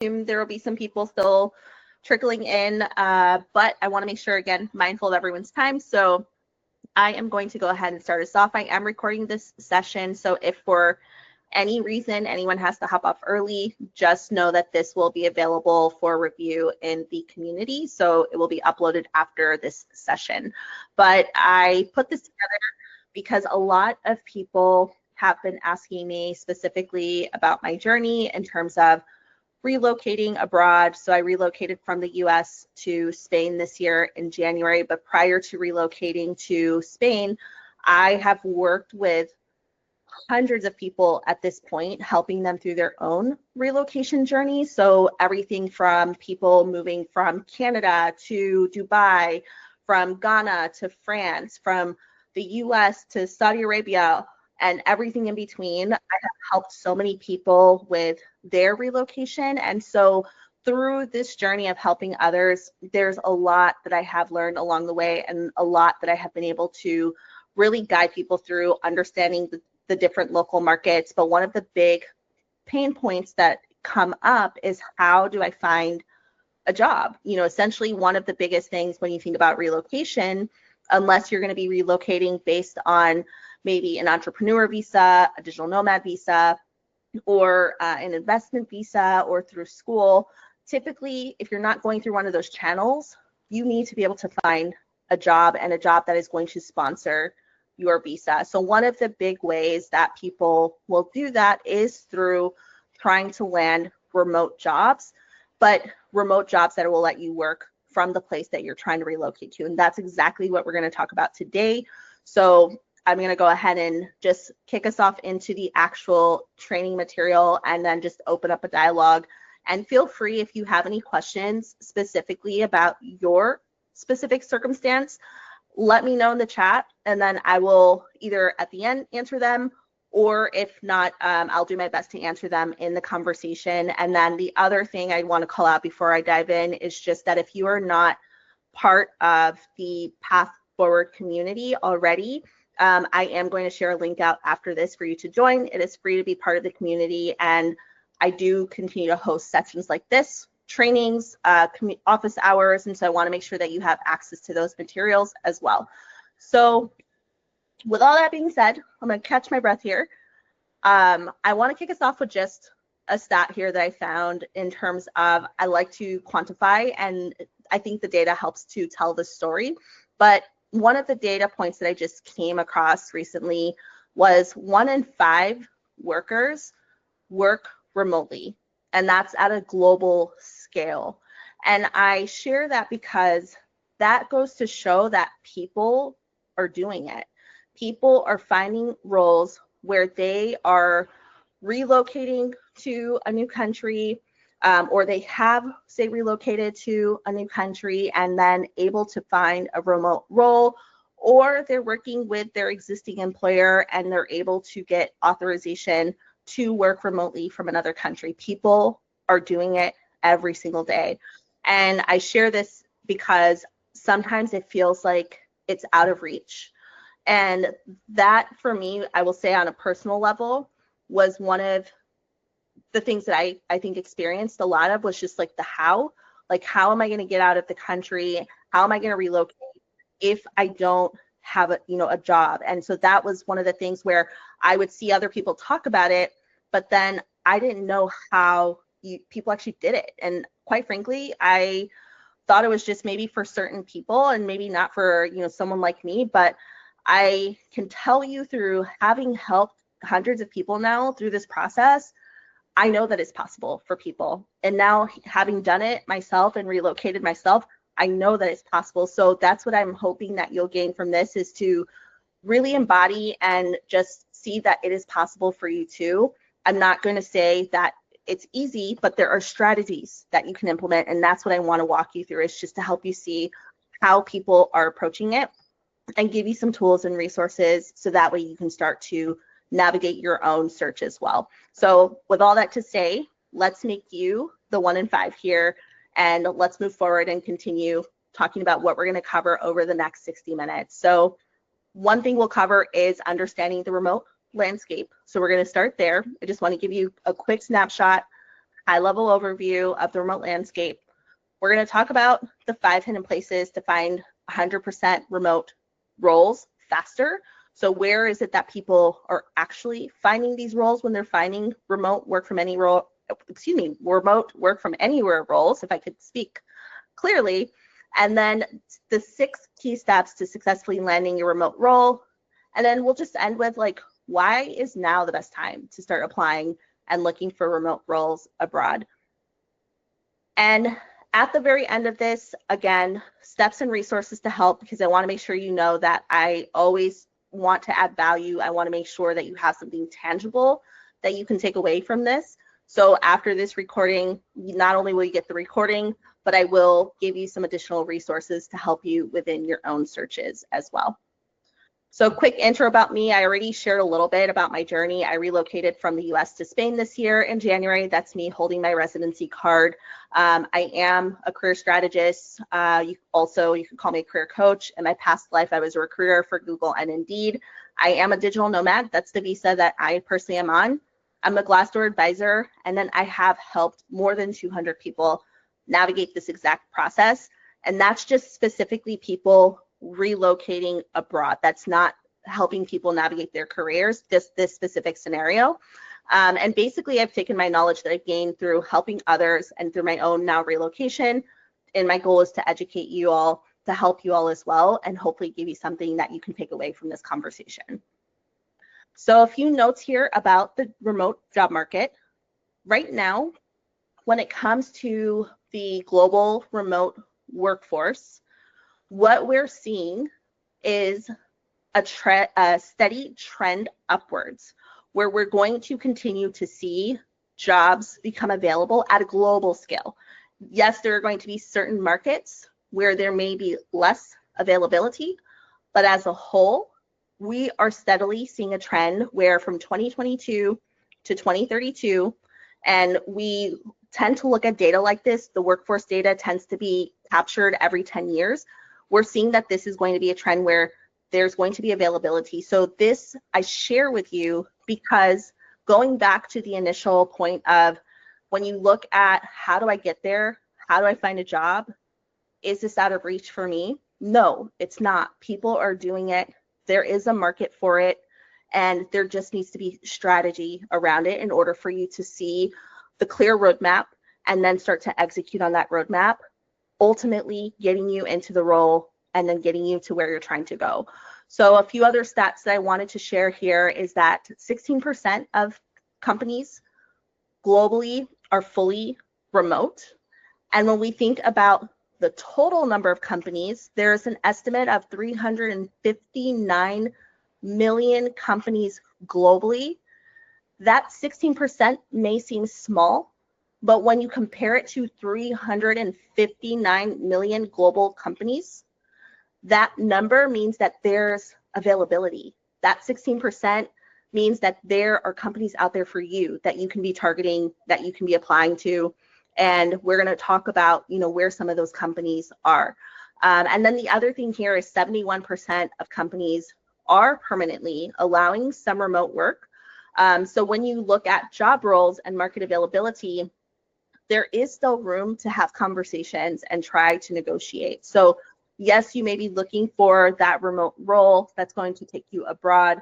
There will be some people still trickling in, but I want to make sure, again, mindful of everyone's time. So I am going to go ahead and start us off. I am recording this session, so if for any reason anyone has to hop off early, just know that this will be available for review in the community. So it will be uploaded after this session. But I put this together because a lot of people have been asking me specifically about my journey in terms of relocating abroad. So I relocated from the US to Spain this year in January, but prior to relocating to Spain, I have worked with hundreds of people at this point, helping them through their own relocation journey. So everything from people moving from Canada to Dubai, from Ghana to France, from the US to Saudi Arabia, and everything in between. I have helped so many people with their relocation. And so through this journey of helping others, there's a lot that I have learned along the way, and a lot that I have been able to really guide people through understanding the different local markets. But one of the big pain points that come up is, how do I find a job? You know, essentially one of the biggest things when you think about relocation, unless you're going to be relocating based on maybe an entrepreneur visa, a digital nomad visa, or an investment visa, or through school, typically, if you're not going through one of those channels, you need to be able to find a job, and a job that is going to sponsor your visa. So one of the big ways that people will do that is through trying to land remote jobs, but remote jobs that will let you work from the place that you're trying to relocate to. And that's exactly what we're going to talk about today. So I'm going to go ahead and just kick us off into the actual training material, and then just open up a dialogue. And feel free, if you have any questions specifically about your specific circumstance, let me know in the chat, and then I will either at the end answer them, or if not, I'll do my best to answer them in the conversation. And then the other thing I want to call out before I dive in is just that if you are not part of the Path Forward community already, I am going to share a link out after this for you to join. It is free to be part of the community, and I do continue to host sessions like this, trainings, office hours, and so I want to make sure that you have access to those materials as well. So with all that being said, I'm going to catch my breath here. I want to kick us off with just a stat here that I found in terms of, I like to quantify, and I think the data helps to tell the story. But one of the data points that I just came across recently was 1 in 5 workers work remotely, and that's at a global scale. And I share that because that goes to show that people are doing it. People are finding roles where they are relocating to a new country, or they have, say, relocated to a new country and then able to find a remote role, or they're working with their existing employer and they're able to get authorization to work remotely from another country. People are doing it every single day. And I share this because sometimes it feels like it's out of reach. And that, for me, I will say on a personal level, was one of the things that I think experienced a lot of, was just like the how. Like, how am I going to get out of the country? How am I going to relocate if I don't have a job? And so that was one of the things where I would see other people talk about it, but then I didn't know how people actually did it. And quite frankly, I thought it was just maybe for certain people and maybe not for someone like me. But I can tell you, through having helped hundreds of people now through this process, I know that it's possible for people. And now, having done it myself and relocated myself, I know that it's possible. So that's what I'm hoping that you'll gain from this, is to really embody and just see that it is possible for you too. I'm not going to say that it's easy, but there are strategies that you can implement. And that's what I want to walk you through, is just to help you see how people are approaching it and give you some tools and resources, so that way you can start to navigate your own search as well. So with all that to say, let's make you the 1 in 5 here, and let's move forward and continue talking about what we're going to cover over the next 60 minutes. So one thing we'll cover is understanding the remote landscape. So we're going to start there. I just want to give you a quick snapshot high-level overview of the remote landscape. We're going to talk about the 5 hidden places to find 100% remote roles faster. So where is it that people are actually finding these roles when they're finding remote work from any role, remote work from anywhere roles, if I could speak clearly. And then the 6 key steps to successfully landing your remote role. And then we'll just end with like, why is now the best time to start applying and looking for remote roles abroad? And at the very end of this, again, steps and resources to help, because I want to make sure you know that I always want to add value. I want to make sure that you have something tangible that you can take away from this. So after this recording, not only will you get the recording, but I will give you some additional resources to help you within your own searches as well. So quick intro about me. I already shared a little bit about my journey. I relocated from the US to Spain this year in January. That's me holding my residency card. I am a career strategist. You can call me a career coach. In my past life, I was a recruiter for Google and Indeed. I am a digital nomad. That's the visa that I personally am on. I'm a Glassdoor advisor, and then I have helped more than 200 people navigate this exact process. And that's just specifically people relocating abroad. That's not helping people navigate their careers, just this specific scenario. And basically, I've taken my knowledge that I've gained through helping others and through my own now relocation. And my goal is to educate you all, to help you all as well, and hopefully give you something that you can take away from this conversation. So a few notes here about the remote job market. Right now, when it comes to the global remote workforce, what we're seeing is a steady trend upwards, where we're going to continue to see jobs become available at a global scale. Yes, there are going to be certain markets where there may be less availability, but as a whole, we are steadily seeing a trend where from 2022 to 2032, and we tend to look at data like this, the workforce data tends to be captured every 10 years. We're seeing that this is going to be a trend where there's going to be availability. So this I share with you because going back to the initial point of when you look at how do I get there? How do I find a job? Is this out of reach for me? No, it's not. People are doing it. There is a market for it, and there just needs to be strategy around it in order for you to see the clear roadmap and then start to execute on that roadmap, ultimately getting you into the role and then getting you to where you're trying to go. So a few other stats that I wanted to share here is that 16% of companies globally are fully remote. And when we think about the total number of companies, there's an estimate of 359 million companies globally. That 16% may seem small, but when you compare it to 359 million global companies, that number means that there's availability. That 16% means that there are companies out there for you that you can be targeting, that you can be applying to. And we're going to talk about, where some of those companies are. And then the other thing here is 71% of companies are permanently allowing some remote work. So when you look at job roles and market availability, there is still room to have conversations and try to negotiate. So yes, you may be looking for that remote role that's going to take you abroad,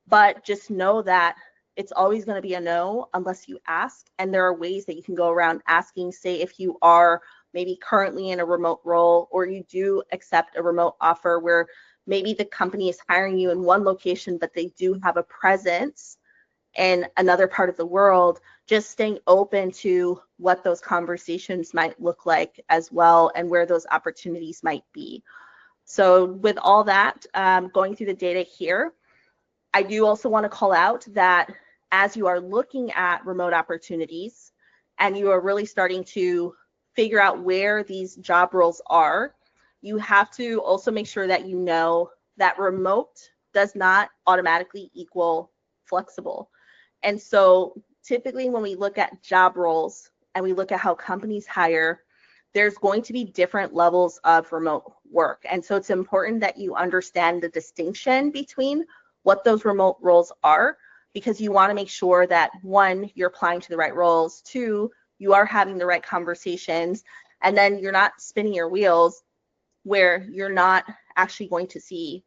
but just know that it's always going to be a no unless you ask. And there are ways that you can go around asking, say if you are maybe currently in a remote role, or you do accept a remote offer where maybe the company is hiring you in one location, but they do have a presence in another part of the world, just staying open to what those conversations might look like as well and where those opportunities might be. So with all that, going through the data here, I do also want to call out that as you are looking at remote opportunities and you are really starting to figure out where these job roles are, you have to also make sure that you know that remote does not automatically equal flexible. And so typically when we look at job roles and we look at how companies hire, there's going to be different levels of remote work. And so it's important that you understand the distinction between what those remote roles are, because you want to make sure that one, you're applying to the right roles, two, you are having the right conversations, and then you're not spinning your wheels where you're not actually going to see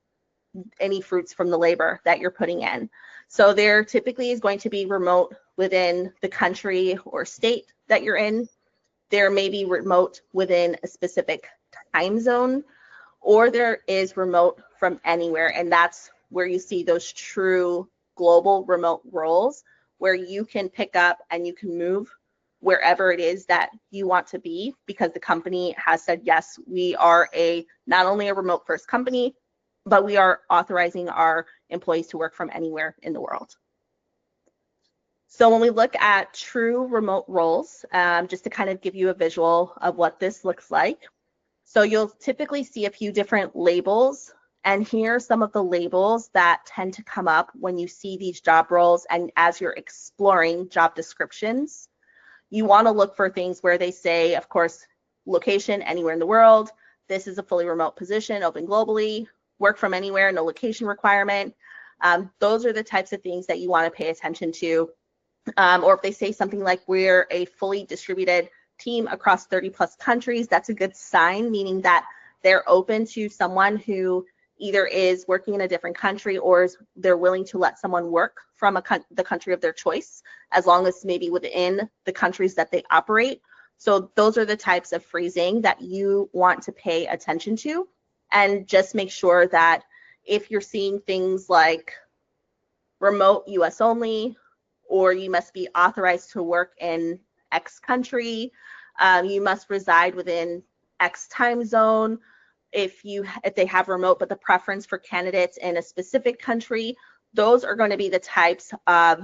any fruits from the labor that you're putting in. So there typically is going to be remote within the country or state that you're in. There may be remote within a specific time zone, or there is remote from anywhere. And that's where you see those true global remote roles where you can pick up and you can move wherever it is that you want to be, because the company has said, yes, we are not only a remote first company, but we are authorizing our employees to work from anywhere in the world. So when we look at true remote roles, just to kind of give you a visual of what this looks like. So you'll typically see a few different labels, and here are some of the labels that tend to come up when you see these job roles and as you're exploring job descriptions. You want to look for things where they say, of course, location anywhere in the world. This is a fully remote position, open globally, work from anywhere, no location requirement. Those are the types of things that you want to pay attention to. Or if they say something like we're a fully distributed team across 30 plus countries, that's a good sign, meaning that they're open to someone who either is working in a different country or they're willing to let someone work from the country of their choice, as long as maybe within the countries that they operate. So those are the types of phrasing that you want to pay attention to. And just make sure that if you're seeing things like remote US only, or you must be authorized to work in X country, you must reside within X time zone. If they have remote, but the preference for candidates in a specific country, those are going to be the types of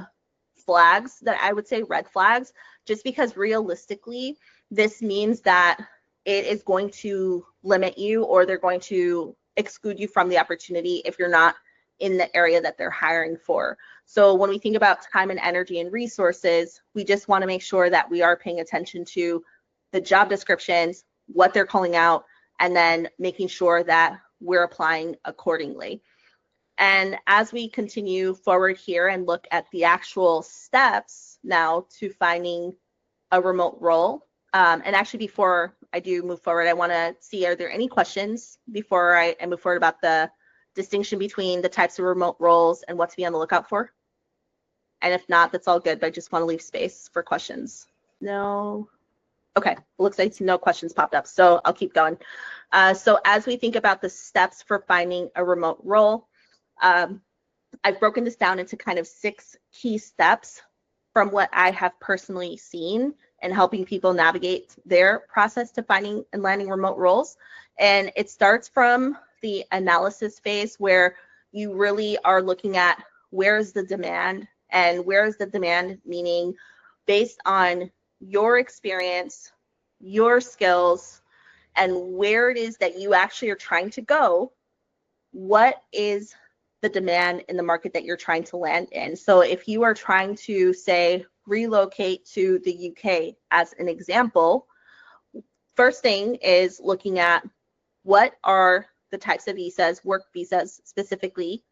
flags that I would say red flags, just because realistically, this means that it is going to limit you, or they're going to exclude you from the opportunity if you're not in the area that they're hiring for. So when we think about time and energy and resources, we just want to make sure that we are paying attention to the job descriptions, what they're calling out, and then making sure that we're applying accordingly. And as we continue forward here and look at the actual steps now to finding a remote role, and actually before I do move forward, I want to see, are there any questions before I move forward about the distinction between the types of remote roles and what to be on the lookout for? And if not, that's all good, but I just want to leave space for questions. No? Okay, looks like no questions popped up, so I'll keep going. So as we think about the steps for finding a remote role, I've broken this down into kind of 6 key steps from what I have personally seen and helping people navigate their process to finding and landing remote roles. And it starts from the analysis phase, where you really are looking at where is the demand, and where is the demand meaning based on your experience, your skills, and where it is that you actually are trying to go. What is the demand in the market that you're trying to land in? So if you are trying to, say, relocate to the UK as an example, first thing is looking at what are the types of visas, work visas specifically,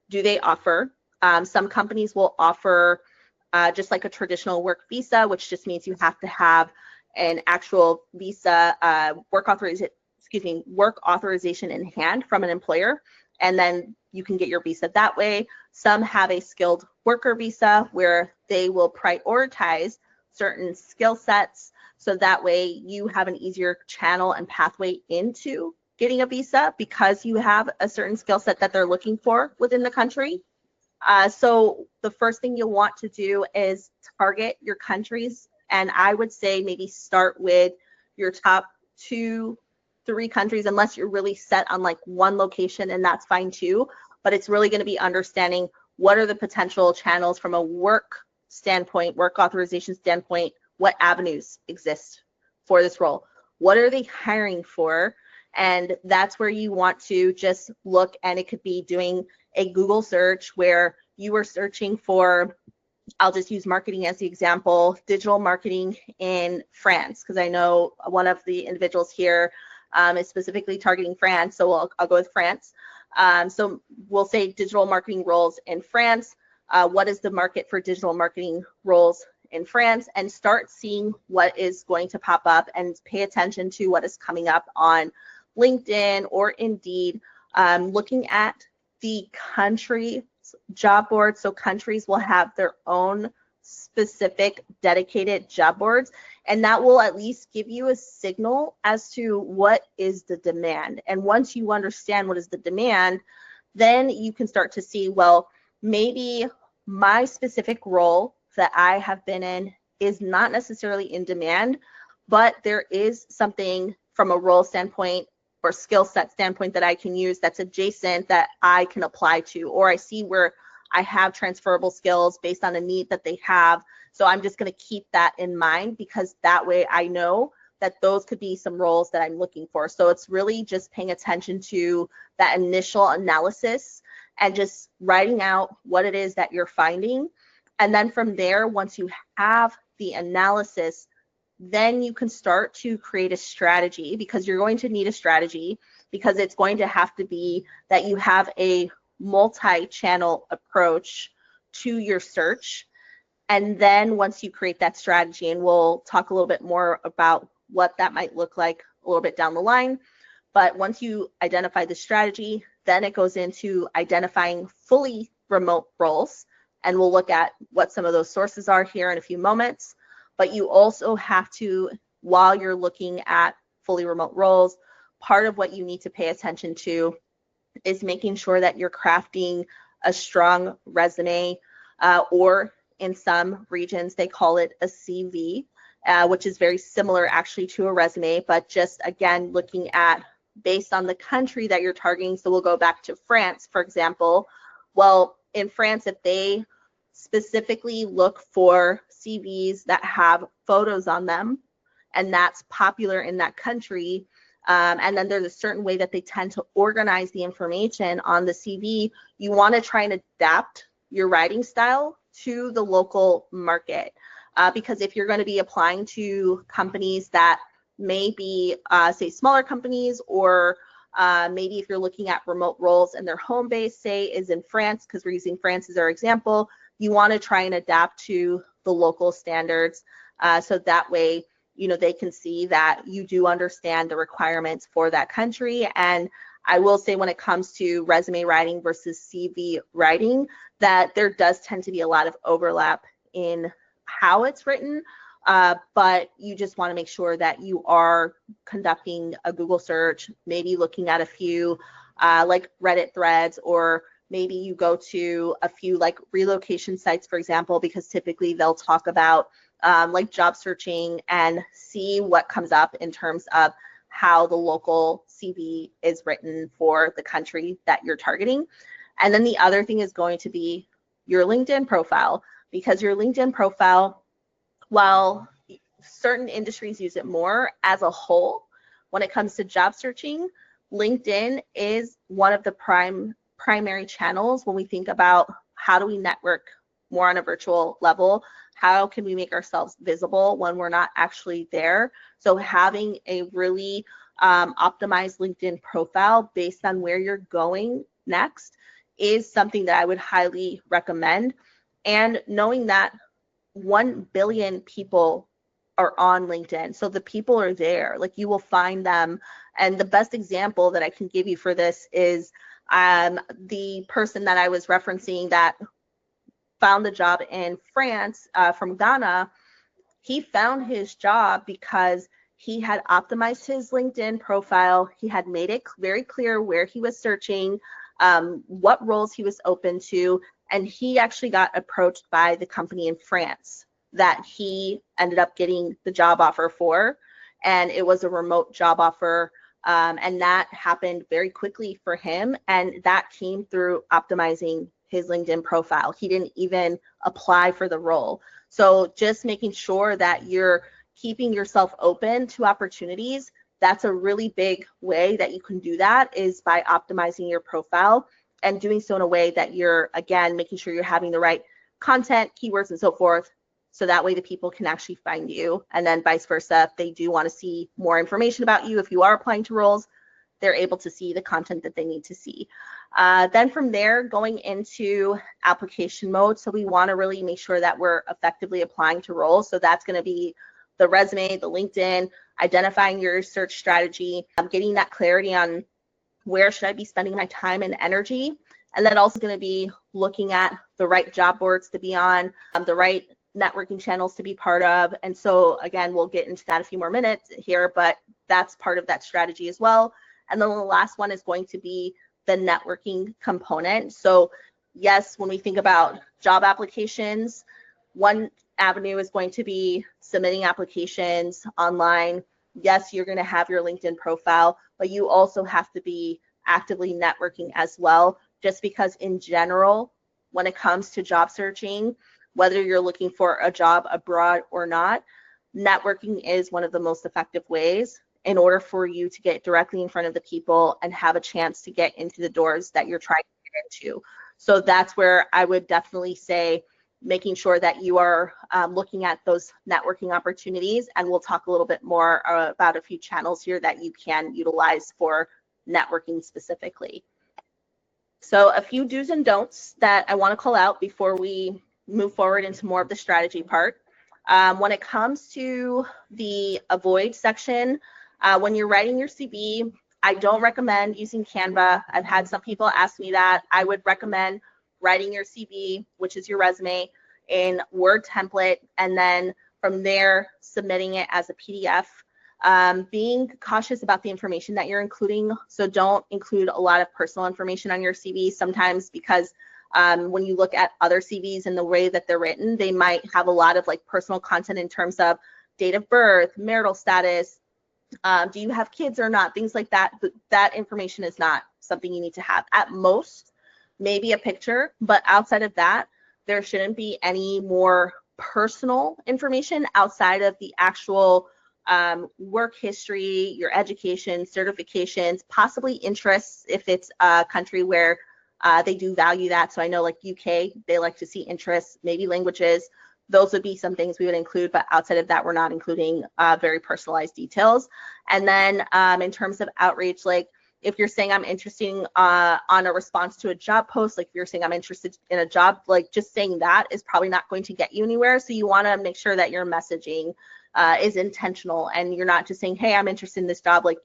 do they offer? Some companies will offer just like a traditional work visa, which just means you have to have an actual visa, work authorization in hand from an employer, and then you can get your visa that way. Some have a skilled worker visa where they will prioritize certain skill sets, so that way you have an easier channel and pathway into getting a visa because you have a certain skill set that they're looking for within the country. So the first thing you'll want to do is target your countries, and I would say maybe start with your top 2-3 countries, unless you're really set on like one location, and that's fine too. But it's really going to be understanding what are the potential channels from a work standpoint, work authorization standpoint, what avenues exist for this role, what are they hiring for, and that's where you want to just look. And it could be doing a Google search where you are searching for, I'll just use marketing as the example, digital marketing in France, because I know one of the individuals here is specifically targeting France, so I'll go with France. So we'll say digital marketing roles in France. What is the market for digital marketing roles in France and start seeing what is going to pop up and pay attention to what is coming up on LinkedIn or Indeed, looking at the country job boards. So countries will have their own specific dedicated job boards, and that will at least give you a signal as to what is the demand. And once you understand what is the demand, then you can start to see, well, maybe my specific role that I have been in is not necessarily in demand, but there is something from a role standpoint or skill set standpoint that I can use that's adjacent that I can apply to, or I see where I have transferable skills based on a need that they have. So I'm just going to keep that in mind, because that way I know that those could be some roles that I'm looking for. So it's really just paying attention to that initial analysis and just writing out what it is that you're finding. And then from there, once you have the analysis, then you can start to create a strategy, because you're going to need a strategy, because it's going to have to be that you have a multi-channel approach to your search. And then once you create that strategy, and we'll talk a little bit more about what that might look like a little bit down the line, but once you identify the strategy, then it goes into identifying fully remote roles. And we'll look at what some of those sources are here in a few moments. But you also have to, while you're looking at fully remote roles, part of what you need to pay attention to is making sure that you're crafting a strong resume, or in some regions they call it a CV, which is very similar actually to a resume, but just again looking at based on the country that you're targeting. So we'll go back to France, for example. Well, in France, if they specifically look for CVs that have photos on them, and that's popular in that country, and then there's a certain way that they tend to organize the information on the CV, you want to try and adapt your writing style to the local market. Because if you're going to be applying to companies that may be, say, smaller companies, or maybe if you're looking at remote roles and their home base, say, is in France, because we're using France as our example, you want to try and adapt to the local standards, so that way, you know, they can see that you do understand the requirements for that country. And I will say, when it comes to resume writing versus CV writing, that there does tend to be a lot of overlap in how it's written, but you just want to make sure that you are conducting a Google search, maybe looking at a few like Reddit threads, or maybe you go to a few like relocation sites, for example, because typically they'll talk about like job searching, and see what comes up in terms of how the local CV is written for the country that you're targeting. And then the other thing is going to be your LinkedIn profile, because your LinkedIn profile, while certain industries use it more, as a whole, when it comes to job searching, LinkedIn is one of the primary channels when we think about how do we network more on a virtual level. How can we make ourselves visible when we're not actually there? So having a really optimized LinkedIn profile based on where you're going next is something that I would highly recommend. And knowing that 1 billion people are on LinkedIn, so the people are there, like you will find them. And the best example that I can give you for this is the person that I was referencing that found the job in France, from Ghana. He found his job because he had optimized his LinkedIn profile. He had made it very clear where he was searching, what roles he was open to, and he actually got approached by the company in France that he ended up getting the job offer for, and it was a remote job offer, and that happened very quickly for him, and that came through optimizing his LinkedIn profile. He didn't even apply for the role. So just making sure that you're keeping yourself open to opportunities, that's a really big way that you can do that, is by optimizing your profile and doing so in a way that you're, again, making sure you're having the right content, keywords, and so forth, so that way the people can actually find you. And then vice versa, if they do want to see more information about you, if you are applying to roles, they're able to see the content that they need to see. Then from there, going into application mode. So we want to really make sure that we're effectively applying to roles. So that's going to be the resume, the LinkedIn, identifying your search strategy, getting that clarity on where should I be spending my time and energy. And then also going to be looking at the right job boards to be on, the right networking channels to be part of. And so again, we'll get into that a few more minutes here, but that's part of that strategy as well. And then the last one is going to be the networking component. So yes, when we think about job applications, one avenue is going to be submitting applications online. Yes, you're going to have your LinkedIn profile, but you also have to be actively networking as well, just because in general, when it comes to job searching, whether you're looking for a job abroad or not, networking is one of the most effective ways in order for you to get directly in front of the people and have a chance to get into the doors that you're trying to get into. So that's where I would definitely say making sure that you are looking at those networking opportunities, and we'll talk a little bit more about a few channels here that you can utilize for networking specifically. So a few do's and don'ts that I want to call out before we move forward into more of the strategy part. When it comes to the avoid section, when you're writing your CV, I don't recommend using Canva. I've had some people ask me that. I would recommend writing your CV, which is your resume, in Word template, and then from there submitting it as a PDF. Being cautious about the information that you're including, so don't include a lot of personal information on your CV sometimes, because when you look at other CVs and the way that they're written, they might have a lot of like personal content in terms of date of birth, marital status, do you have kids or not, things like that. That information is not something you need to have. At most, maybe a picture, but outside of that, there shouldn't be any more personal information outside of the actual work history, your education, certifications, possibly interests if it's a country where they do value that. So I know like UK, they like to see interests, maybe languages. Those would be some things we would include, but outside of that, we're not including very personalized details. And then in terms of outreach, like if you're saying I'm interested on a response to a job post, like if you're saying I'm interested in a job, like just saying that is probably not going to get you anywhere. So you want to make sure that your messaging is intentional, and you're not just saying, hey, I'm interested in this job. Like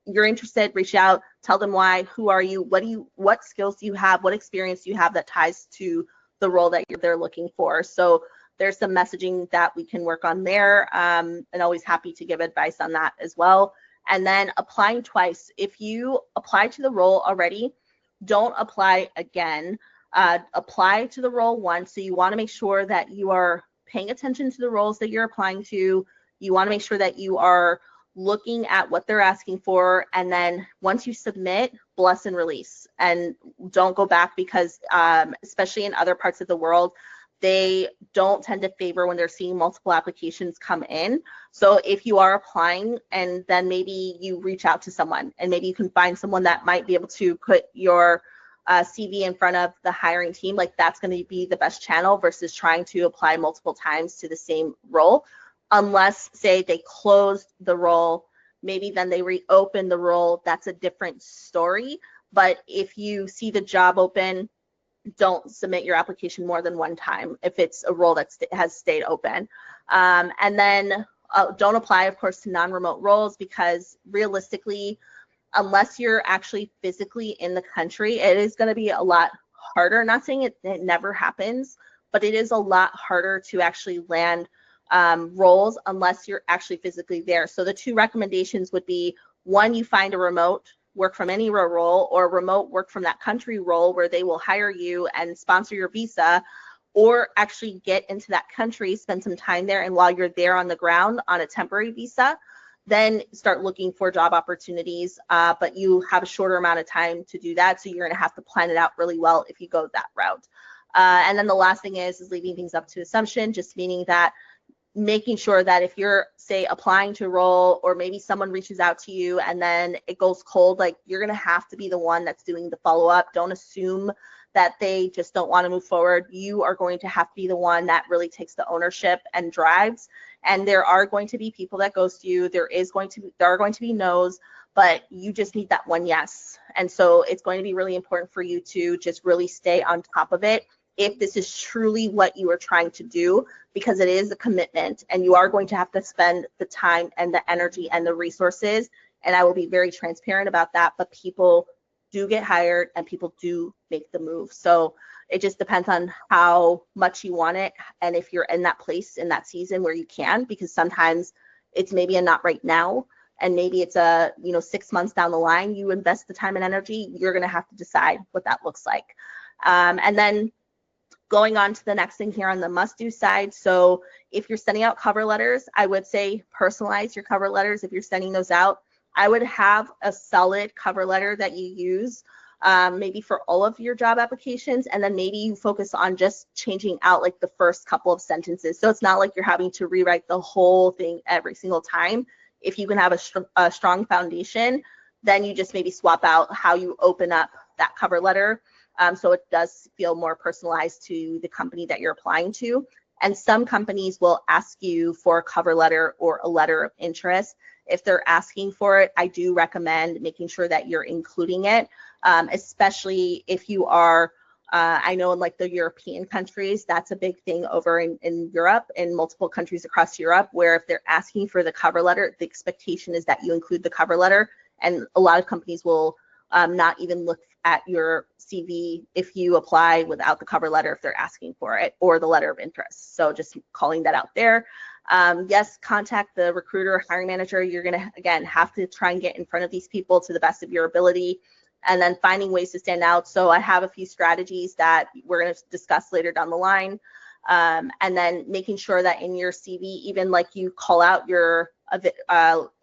you're interested, reach out, tell them why, who are you, what skills do you have, what experience do you have that ties to the role that they're looking for. So there's some messaging that we can work on there, and always happy to give advice on that as well. And then applying twice. If you apply to the role already, don't apply again. Apply to the role once. So you want to make sure that you are paying attention to the roles that you're applying to. You want to make sure that you are looking at what they're asking for, and then once you submit, bless and release, and don't go back, because especially in other parts of the world, they don't tend to favor when they're seeing multiple applications come in. So if you are applying and then maybe you reach out to someone, and maybe you can find someone that might be able to put your CV in front of the hiring team, like that's going to be the best channel versus trying to apply multiple times to the same role. Unless, say, they closed the role, maybe then they reopen the role, that's a different story. But if you see the job open, don't submit your application more than one time if it's a role that has stayed open. And then don't apply, of course, to non-remote roles, because realistically, unless you're actually physically in the country, it is going to be a lot harder. Not saying it never happens, but it is a lot harder to actually land roles unless you're actually physically there. So the two recommendations would be, one, you find a remote work from anywhere role, or remote work from that country role where they will hire you and sponsor your visa, or actually get into that country, spend some time there, and while you're there on the ground on a temporary visa, then start looking for job opportunities, but you have a shorter amount of time to do that, so you're going to have to plan it out really well if you go that route. And then the last thing is leaving things up to assumption, just meaning that making sure that if you're, say, applying to a role, or maybe someone reaches out to you and then it goes cold, like you're going to have to be the one that's doing the follow-up. Don't assume that they just don't want to move forward. You are going to have to be the one that really takes the ownership and drives. And there are going to be people that ghost you. There are going to be no's, but you just need that one yes. And so it's going to be really important for you to just really stay on top of it if this is truly what you are trying to do, because it is a commitment and you are going to have to spend the time and the energy and the resources. And I will be very transparent about that, but people do get hired and people do make the move. So it just depends on how much you want it and if you're in that place in that season where you can, because sometimes it's maybe a not right now, and maybe it's a 6 months down the line. You invest the time and energy, you're going to have to decide what that looks like. And then going on to the next thing here on the must-do side. So if you're sending out cover letters, I would say personalize your cover letters. If you're sending those out, I would have a solid cover letter that you use maybe for all of your job applications, and then maybe you focus on just changing out like the first couple of sentences. So it's not like you're having to rewrite the whole thing every single time. If you can have a strong foundation, then you just maybe swap out how you open up that cover letter, so it does feel more personalized to the company that you're applying to. And some companies will ask you for a cover letter or a letter of interest. If they're asking for it, I do recommend making sure that you're including it, especially if you are, I know in like the European countries, that's a big thing over in Europe, in multiple countries across Europe, where if they're asking for the cover letter, the expectation is that you include the cover letter. And a lot of companies will not even look at your CV if you apply without the cover letter if they're asking for it, or the letter of interest. So just calling that out there. Yes, contact the recruiter, hiring manager. You're going to, again, have to try and get in front of these people to the best of your ability, and then finding ways to stand out. So I have a few strategies that we're going to discuss later down the line. And then making sure that in your CV, even like you call out your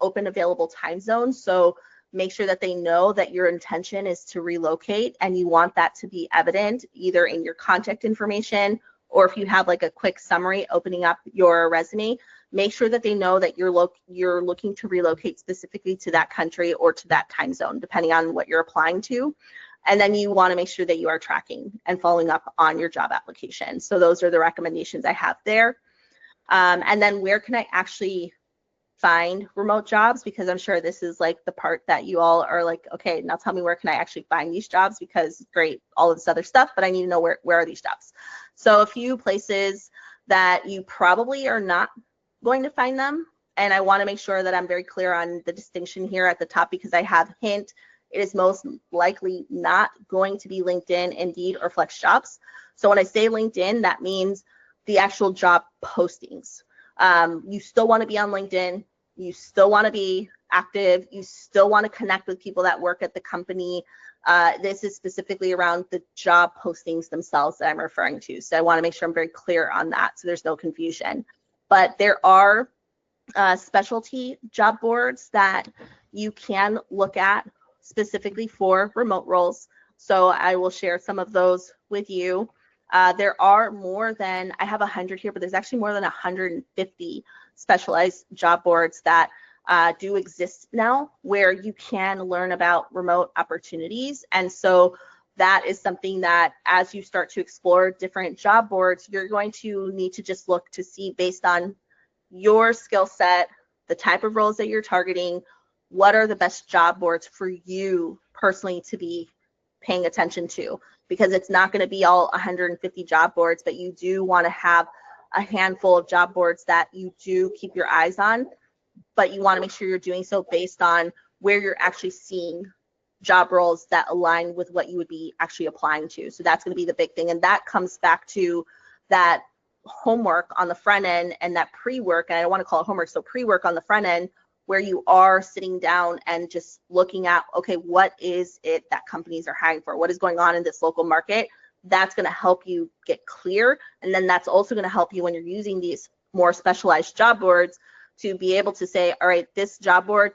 open available time zones. So make sure that they know that your intention is to relocate, and you want that to be evident either in your contact information, or if you have like a quick summary opening up your resume, make sure that they know that you're looking to relocate specifically to that country or to that time zone, depending on what you're applying to. And then you want to make sure that you are tracking and following up on your job application. So those are the recommendations I have there. And then where can I actually find remote jobs? Because I'm sure this is like the part that you all are like, okay, now tell me, where can I actually find these jobs? Because great, all of this other stuff, but I need to know where are these jobs. So a few places that you probably are not going to find them, and I want to make sure that I'm very clear on the distinction here at the top, because I have hint, it is most likely not going to be LinkedIn, Indeed, or Flex Jobs. So when I say LinkedIn, that means the actual job postings. You still want to be on LinkedIn. You still want to be active. You still want to connect with people that work at the company. This is specifically around the job postings themselves that I'm referring to. So I want to make sure I'm very clear on that so there's no confusion. But there are specialty job boards that you can look at specifically for remote roles. So I will share some of those with you. There are more than, I have 100 here, but there's actually more than 150 specialized job boards that do exist now, where you can learn about remote opportunities. And so that is something that as you start to explore different job boards, you're going to need to just look to see, based on your skill set, the type of roles that you're targeting, what are the best job boards for you personally to be paying attention to. Because it's not going to be all 150 job boards, but you do want to have a handful of job boards that you do keep your eyes on, but you want to make sure you're doing so based on where you're actually seeing job roles that align with what you would be actually applying to. So that's going to be the big thing. And that comes back to that homework on the front end and that pre-work, and I don't want to call it homework, so pre-work on the front end, where you are sitting down and just looking at, okay, what is it that companies are hiring for? What is going on in this local market? That's going to help you get clear. And then that's also going to help you when you're using these more specialized job boards to be able to say, all right, this job board,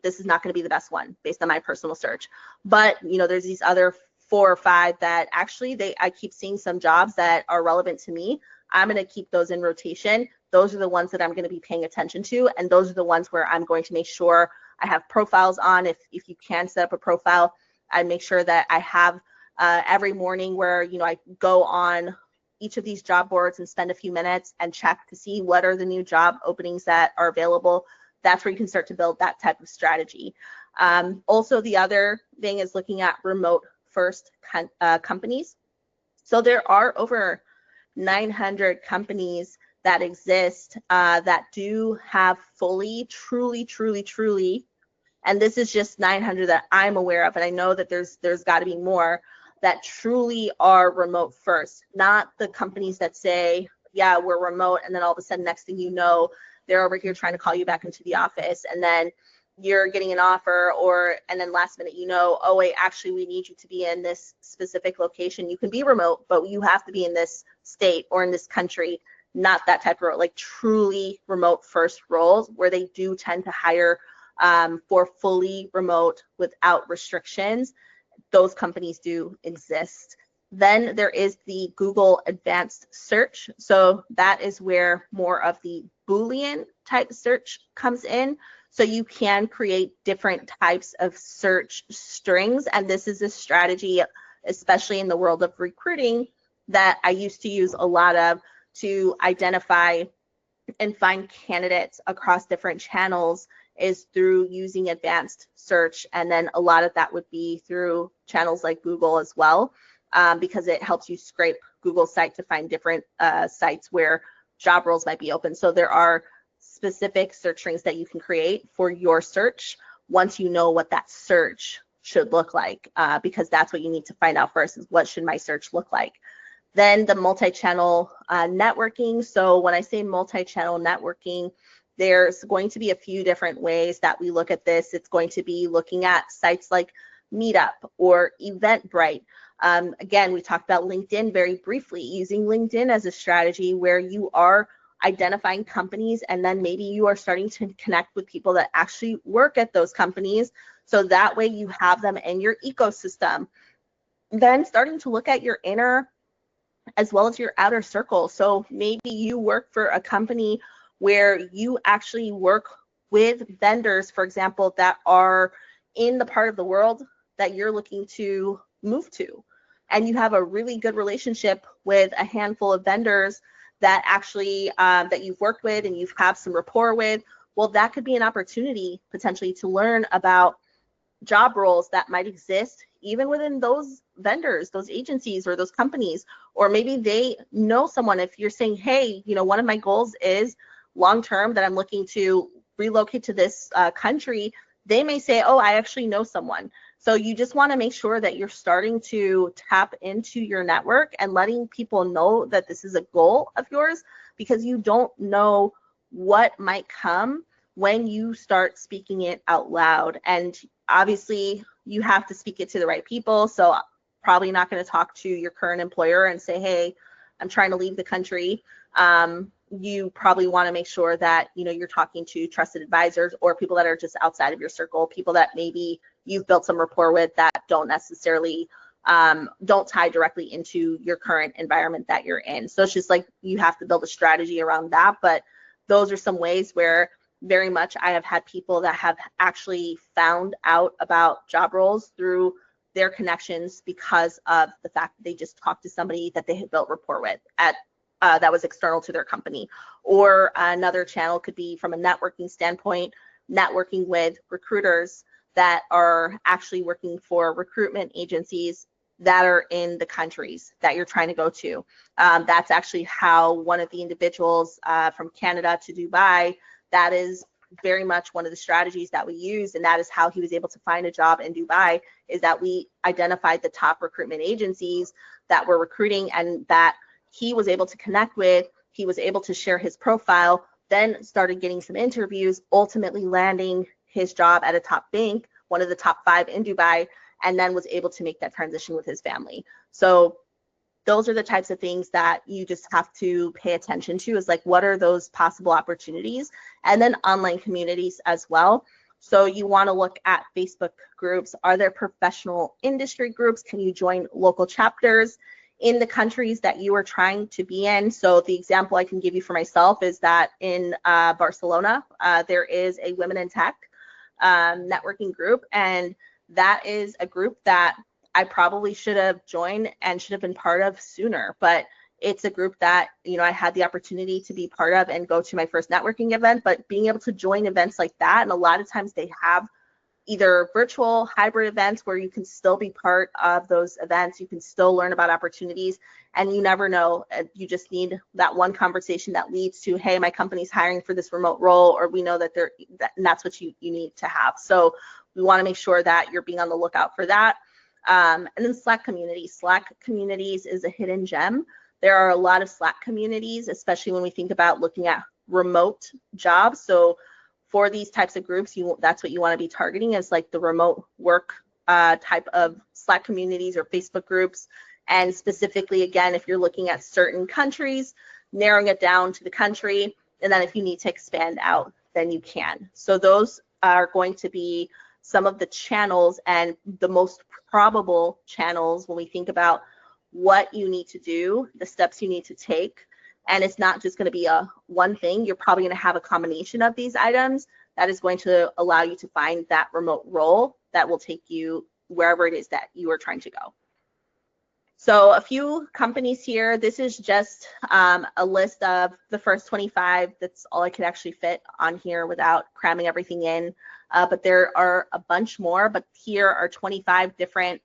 this is not going to be the best one based on my personal search. But, you know, there's these other 4 or 5 that actually I keep seeing some jobs that are relevant to me. I'm going to keep those in rotation. Those are the ones that I'm going to be paying attention to. And those are the ones where I'm going to make sure I have profiles on. If you can set up a profile, I make sure that I have every morning where, you know, I go on each of these job boards and spend a few minutes and check to see what are the new job openings that are available. that's where you can start to build that type of strategy. Also, the other thing is looking at remote first companies. So there are over 900 companies that exist that do have fully, truly, and this is just 900 that I'm aware of, and I know that there's got to be more that truly are remote first, not the companies that say, yeah, we're remote, and then all of a sudden, next thing you know, they're over here trying to call you back into the office, and then you're getting an offer, and then last minute, oh wait, actually we need you to be in this specific location. You can be remote, but you have to be in this state or in this country. Not that type of role, like truly remote first roles where they do tend to hire for fully remote without restrictions. Those companies do exist. Then there is the Google Advanced Search. So that is where more of the Boolean type search comes in. So you can create different types of search strings. And this is a strategy, especially in the world of recruiting, that I used to use a lot of to identify and find candidates across different channels, is through using advanced search. And then a lot of that would be through channels like Google as well, because it helps you scrape Google's site to find different sites where job roles might be open. So there are specific search strings that you can create for your search once you know what that search should look like, because that's what you need to find out first, is what should my search look like. Then the multi-channel networking. So when I say multi-channel networking, there's going to be a few different ways that we look at this. It's going to be looking at sites like Meetup or Eventbrite. Again, we talked about LinkedIn very briefly, using LinkedIn as a strategy where you are identifying companies, and then maybe you are starting to connect with people that actually work at those companies. So that way you have them in your ecosystem. Then starting to look at your inner as well as your outer circle. So maybe you work for a company where you actually work with vendors, for example, that are in the part of the world that you're looking to move to. And you have a really good relationship with a handful of vendors that actually that you've worked with and you've had some rapport with. Well, that could be an opportunity potentially to learn about job roles that might exist even within those vendors, those agencies, or those companies. Or maybe they know someone. If you're saying, hey, one of my goals is long term that I'm looking to relocate to this country, they may say, oh, I actually know someone. So you just want to make sure that you're starting to tap into your network and letting people know that this is a goal of yours, because you don't know what might come when you start speaking it out loud. And obviously you have to speak it to the right people. So probably not going to talk to your current employer and say, hey, I'm trying to leave the country. You probably want to make sure that you're talking to trusted advisors or people that are just outside of your circle, people that maybe you've built some rapport with that don't necessarily don't tie directly into your current environment that you're in. So it's just like you have to build a strategy around that. But those are some ways where very much I have had people that have actually found out about job roles through their connections because of the fact that they just talked to somebody that they had built rapport with that was external to their company. Or another channel could be from a networking standpoint, networking with recruiters that are actually working for recruitment agencies that are in the countries that you're trying to go to. That's actually how one of the individuals from Canada to Dubai, that is very much one of the strategies that we use, and that is how he was able to find a job in Dubai, is that we identified the top recruitment agencies that were recruiting and that he was able to connect with. He was able to share his profile, then started getting some interviews, ultimately landing his job at a top bank, one of the top 5 in Dubai, and then was able to make that transition with his family. So those are the types of things that you just have to pay attention to, is like, what are those possible opportunities? And then online communities as well. So you want to look at Facebook groups. Are there professional industry groups? Can you join local chapters in the countries that you are trying to be in? So the example I can give you for myself is that in Barcelona, there is a Women in Tech networking group, and that is a group that I probably should have joined and should have been part of sooner. But It's a group that, you know, I had the opportunity to be part of and go to my first networking event, but being able to join events like that, and a lot of times they have either virtual hybrid events where you can still be part of those events, you can still learn about opportunities, and you never know, you just need that one conversation that leads to, hey, my company's hiring for this remote role, or we know that and that's what you need to have. So we want to make sure that you're being on the lookout for that. And then Slack communities. Slack communities is a hidden gem. There are a lot of Slack communities, especially when we think about looking at remote jobs. So for these types of groups, that's what you want to be targeting, is like the remote work type of Slack communities or Facebook groups. And specifically, again, if you're looking at certain countries, narrowing it down to the country, and then if you need to expand out, then you can. So those are going to be some of the channels and the most probable channels when we think about what you need to do, the steps you need to take. And it's not just going to be a one thing. You're probably going to have a combination of these items that is going to allow you to find that remote role that will take you wherever it is that you are trying to go. So a few companies here. This is just a list of the first 25. That's all I could actually fit on here without cramming everything in. But there are a bunch more. But here are 25 different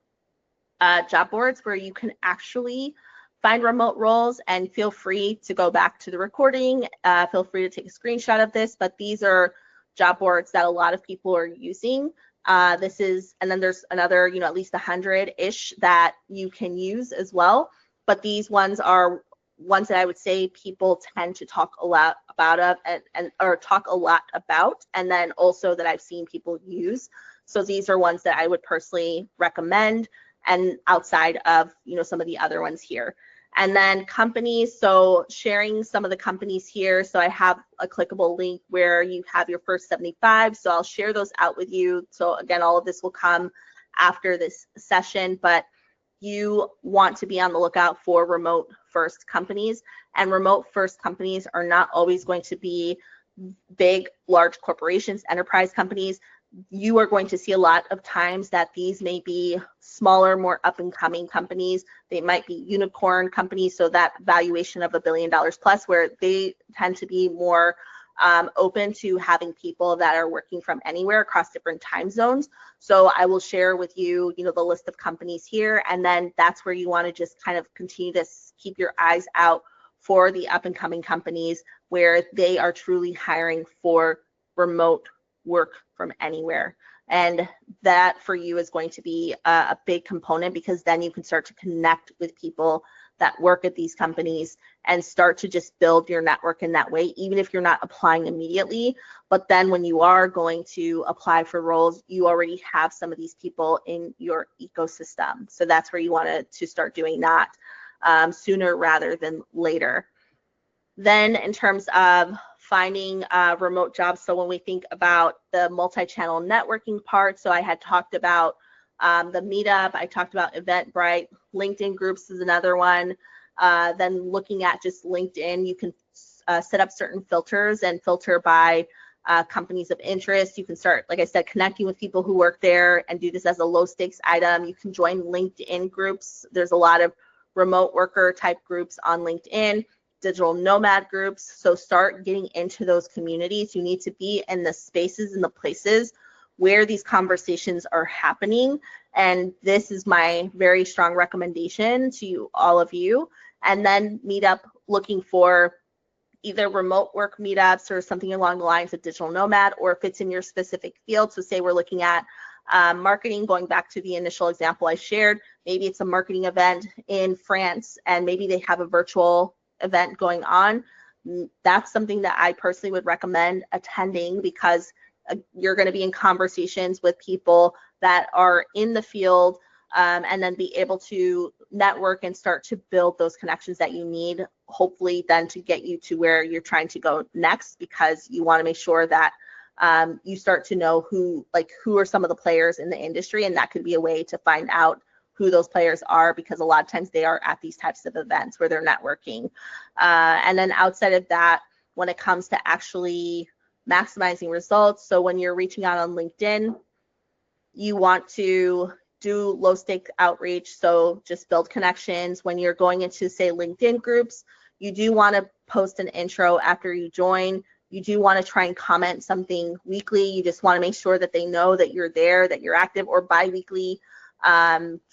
job boards where you can actually find remote roles, and feel free to go back to the recording. Feel free to take a screenshot of this, but these are job boards that a lot of people are using. And then there's another, you know, at least 100-ish that you can use as well. But these ones are ones that I would say people tend to talk a lot about and then also that I've seen people use. So these are ones that I would personally recommend, and outside of, you know, some of the other ones here. And then companies, so sharing some of the companies here. So I have a clickable link where you have your first 75. So I'll share those out with you. So again, all of this will come after this session, but you want to be on the lookout for remote first companies. And remote first companies are not always going to be big, large corporations, enterprise companies. You are going to see a lot of times that these may be smaller, more up and coming companies. They might be unicorn companies, so that valuation of $1 billion plus, where they tend to be more open to having people that are working from anywhere across different time zones. So I will share with you, you know, the list of companies here, and then that's where you want to just kind of continue to keep your eyes out for the up and coming companies where they are truly hiring for remote work from anywhere. And that for you is going to be a big component, because then you can start to connect with people that work at these companies and start to just build your network in that way, even if you're not applying immediately. But then when you are going to apply for roles, you already have some of these people in your ecosystem. So that's where you want to start doing that sooner rather than later. Then in terms of finding remote jobs, so when we think about the multi-channel networking part, so I had talked about the Meetup, I talked about Eventbrite, LinkedIn groups is another one. Then looking at just LinkedIn, you can set up certain filters and filter by companies of interest. You can start, like I said, connecting with people who work there and do this as a low stakes item. You can join LinkedIn groups. There's a lot of remote worker type groups on LinkedIn, digital nomad groups. So start getting into those communities. You need to be in the spaces and the places where these conversations are happening. And this is my very strong recommendation to all of you. And then meet up looking for either remote work meetups or something along the lines of digital nomad, or if it's in your specific field. So say we're looking at marketing, going back to the initial example I shared, maybe it's a marketing event in France and maybe they have a virtual event going on. That's something that I personally would recommend attending, because you're going to be in conversations with people that are in the field, and then be able to network and start to build those connections that you need, hopefully then to get you to where you're trying to go next, because you want to make sure that you start to know who are some of the players in the industry, and that could be a way to find out who those players are, because a lot of times they are at these types of events where they're networking. And then outside of that, when it comes to actually maximizing results, so when you're reaching out on LinkedIn, you want to do low stake outreach. So just build connections. When you're going into, say, LinkedIn groups, you do want to post an intro after you join. You do want to try and comment something weekly. You just want to make sure that they know that you're there, that you're active, or bi-weekly,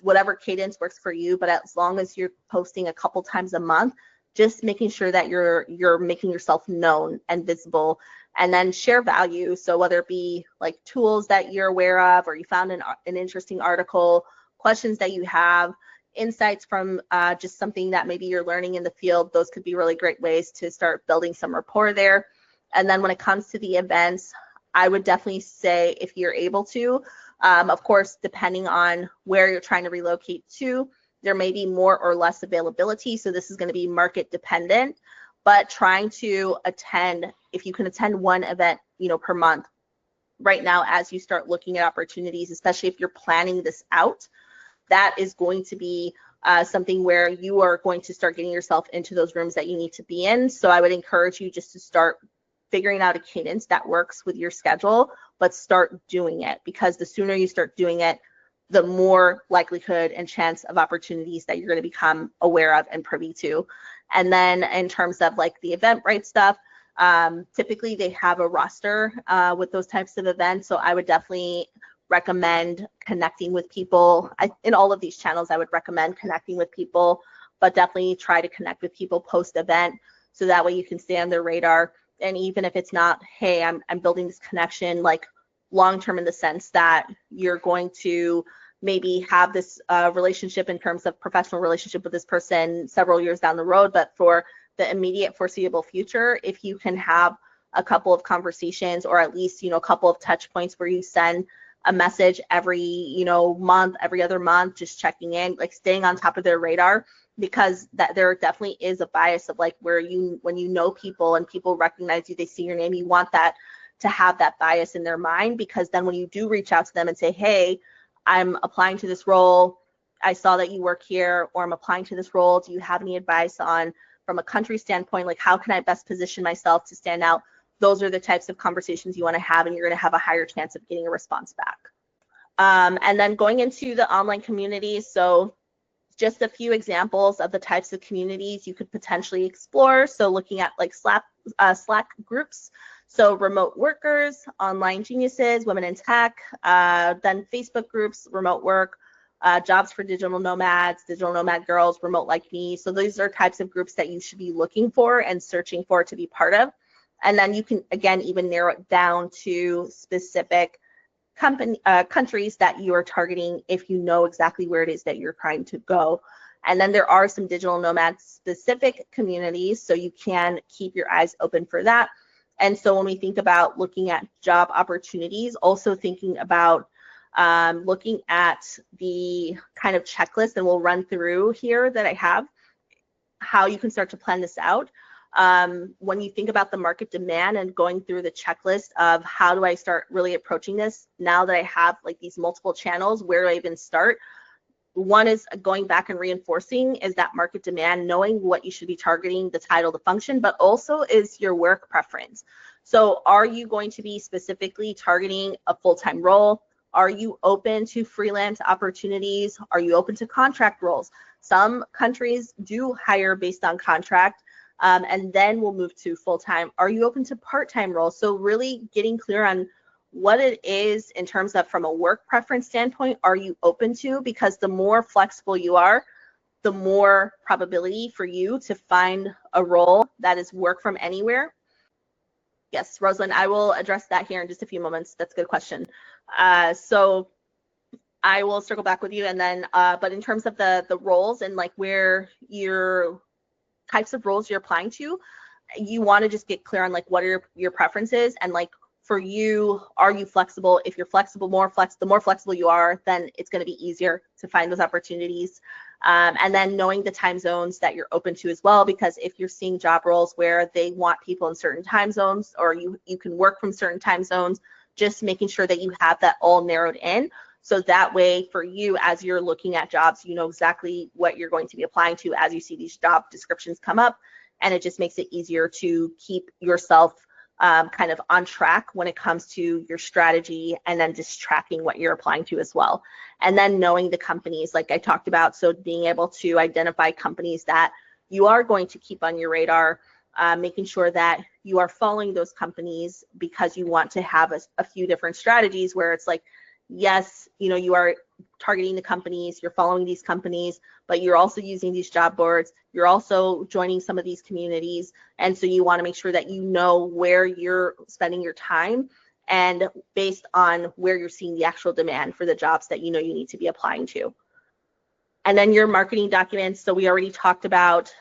whatever cadence works for you. But as long as you're posting a couple times a month, just making sure that you're making yourself known and visible, and then share value. So whether it be like tools that you're aware of, or you found an interesting article, questions that you have, insights from just something that maybe you're learning in the field, those could be really great ways to start building some rapport there. And then when it comes to the events, I would definitely say, if you're able to, of course, depending on where you're trying to relocate to, there may be more or less availability. So this is going to be market dependent, but trying to attend, if you can attend one event, per month right now, as you start looking at opportunities, especially if you're planning this out, that is going to be something where you are going to start getting yourself into those rooms that you need to be in. So I would encourage you just to start figuring out a cadence that works with your schedule, but start doing it, because the sooner you start doing it, the more likelihood and chance of opportunities that you're going to become aware of and privy to. And then in terms of like the Eventbrite stuff, typically they have a roster with those types of events. So I would definitely recommend connecting with people. In all of these channels, I would recommend connecting with people, but definitely try to connect with people post-event, so that way you can stay on their radar. And even if it's not, hey, I'm building this connection like long-term, in the sense that you're going to maybe have this relationship in terms of professional relationship with this person several years down the road, but for the immediate foreseeable future, if you can have a couple of conversations, or at least, a couple of touch points where you send a message every, month, every other month, just checking in, like staying on top of their radar, because that there definitely is a bias of like when you know people and people recognize you, they see your name, you want that to have that bias in their mind, because then when you do reach out to them and say, hey, I'm applying to this role, I saw that you work here, or I'm applying to this role, do you have any advice on, from a country standpoint, like how can I best position myself to stand out? Those are the types of conversations you want to have, and you're going to have a higher chance of getting a response back. And then going into the online communities, so just a few examples of the types of communities you could potentially explore. So looking at like Slack groups, so remote workers, online geniuses, women in tech, then Facebook groups, remote work, jobs for digital nomads, digital nomad girls, remote like me. So these are types of groups that you should be looking for and searching for to be part of. And then you can, again, even narrow it down to specific countries that you are targeting, if you know exactly where it is that you're trying to go. And then there are some digital nomad specific communities, so you can keep your eyes open for that. And so when we think about looking at job opportunities, also thinking about looking at the kind of checklist, and we'll run through here that I have, how you can start to plan this out. When you think about the market demand and going through the checklist of how do I start really approaching this now that I have like these multiple channels, where do I even start? One is going back and reinforcing is that market demand, knowing what you should be targeting, the title, the function, but also is your work preference. So are you going to be specifically targeting a full-time role? Are you open to freelance opportunities? Are you open to contract roles? Some countries do hire based on contract, and then we'll move to full-time. Are you open to part-time roles? So really getting clear on what it is in terms of, from a work preference standpoint, are you open to? Because the more flexible you are, the more probability for you to find a role that is work from anywhere. Yes, Rosalind, I will address that here in just a few moments. That's a good question. So I will circle back with you, and then, but in terms of the roles and like where your types of roles you're applying to, you want to just get clear on like what are your preferences, and like for you, are you flexible? If you're flexible, the more flexible you are, then it's going to be easier to find those opportunities. And then knowing the time zones that you're open to as well, because if you're seeing job roles where they want people in certain time zones, or you can work from certain time zones, just making sure that you have that all narrowed in. So that way for you, as you're looking at jobs, you know exactly what you're going to be applying to as you see these job descriptions come up, and it just makes it easier to keep yourself kind of on track when it comes to your strategy, and then just tracking what you're applying to as well. And then knowing the companies like I talked about, so being able to identify companies that you are going to keep on your radar, making sure that you are following those companies, because you want to have a few different strategies where it's like, yes, you are targeting the companies, you're following these companies, but you're also using these job boards, you're also joining some of these communities. And so you want to make sure that you know where you're spending your time, and based on where you're seeing the actual demand for the jobs that you need to be applying to. And then your marketing documents. So we already talked about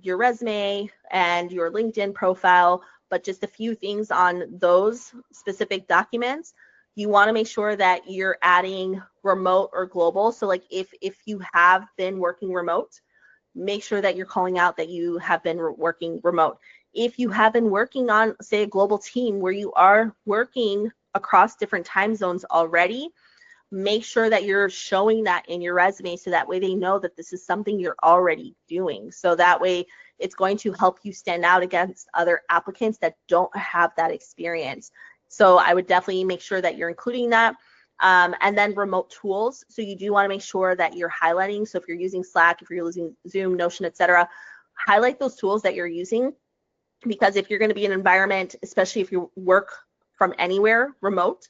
your resume and your LinkedIn profile, but just a few things on those specific documents. You want to make sure that you're adding remote or global. So like if you have been working remote, make sure that you're calling out that you have been working remote. If you have been working on, say, a global team where you are working across different time zones already, make sure that you're showing that in your resume, so that way they know that this is something you're already doing. So that way it's going to help you stand out against other applicants that don't have that experience. So I would definitely make sure that you're including that. And then remote tools. So you do want to make sure that you're highlighting. So if you're using Slack, if you're using Zoom, Notion, etc., highlight those tools that you're using, because if you're going to be in an environment, especially if you work from anywhere remote,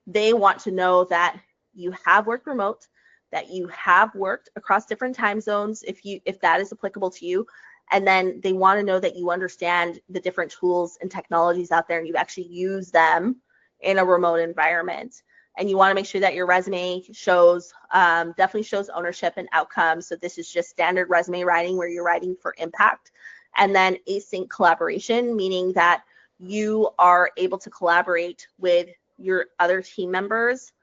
they want to know that you have worked remote, that you have worked across different time zones, if that is applicable to you. And then they want to know that you understand the different tools and technologies out there, and you've actually used them in a remote environment. And you want to make sure that your resume shows, definitely shows ownership and outcomes. So this is just standard resume writing where you're writing for impact. And then async collaboration, meaning that you are able to collaborate with your other team members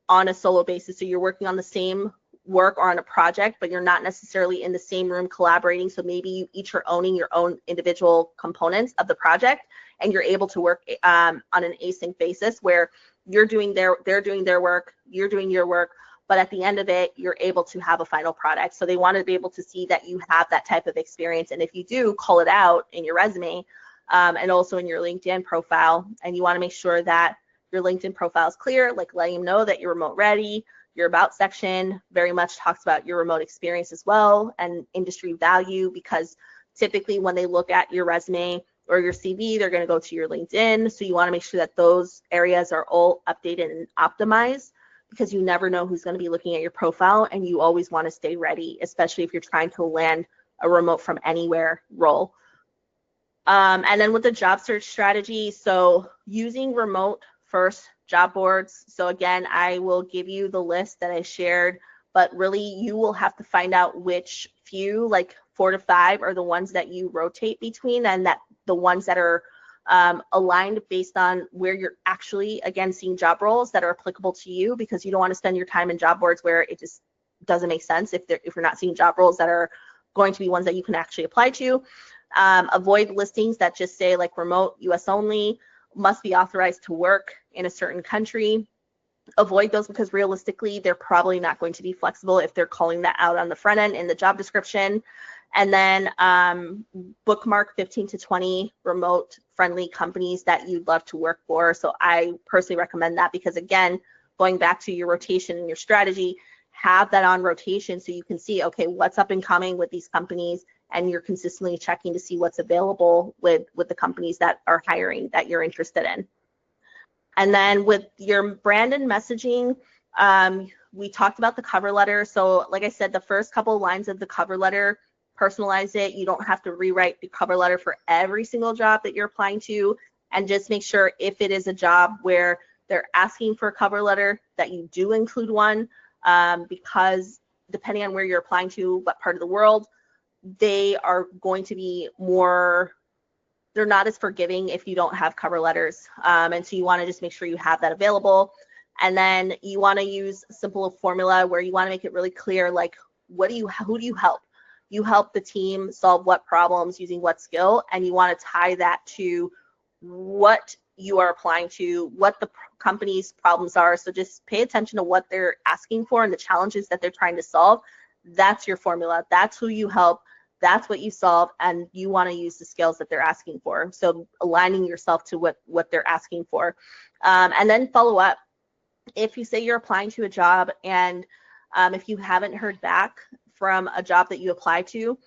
on a solo basis. So you're working on the same work or on a project, but you're not necessarily in the same room collaborating. So maybe you each are owning your own individual components of the project, and you're able to work on an async basis where they're doing their work, you're doing your work, but at the end of it, you're able to have a final product. So they want to be able to see that you have that type of experience. And if you do, call it out in your resume and also in your LinkedIn profile. And you want to make sure that your LinkedIn profile is clear, like letting them know that you're remote ready. Your about section very much talks about your remote experience as well, and industry value, because typically when they look at your resume or your CV, they're going to go to your LinkedIn. So you want to make sure that those areas are all updated and optimized, because you never know who's going to be looking at your profile, and you always want to stay ready, especially if you're trying to land a remote from anywhere role. And then with the job search strategy, so using remote first job boards. So again, I will give you the list that I shared, but really you will have to find out which few, like 4 to 5, are the ones that you rotate between, and that the ones that are aligned based on where you're actually, again, seeing job roles that are applicable to you, because you don't want to spend your time in job boards where it just doesn't make sense if you're not seeing job roles that are going to be ones that you can actually apply to. Avoid listings that just say like remote, US only, must be authorized to work in a certain country. Avoid those, because realistically, they're probably not going to be flexible if they're calling that out on the front end in the job description. And then bookmark 15 to 20 remote friendly companies that you'd love to work for. So I personally recommend that, because again, going back to your rotation and your strategy, have that on rotation so you can see, okay, what's up and coming with these companies, and you're consistently checking to see what's available with the companies that are hiring that you're interested in. And then with your brand and messaging, we talked about the cover letter. So like I said, the first couple of lines of the cover letter, personalize it. You don't have to rewrite the cover letter for every single job that you're applying to, and just make sure if it is a job where they're asking for a cover letter that you do include one, because depending on where you're applying to, what part of the world, they are going to be more, they're not as forgiving if you don't have cover letters. And so you want to just make sure you have that available. And then you want to use a simple formula where you want to make it really clear, like, who do you help? You help the team solve what problems using what skill, and you want to tie that to what you are applying to, what the company's problems are. So just pay attention to what they're asking for and the challenges that they're trying to solve. That's your formula. That's who you help. that's what you solve, and you want to use the skills that they're asking for. So aligning yourself to what they're asking for. And then follow up. If you say you're applying to a job and if you haven't heard back from a job that you apply to,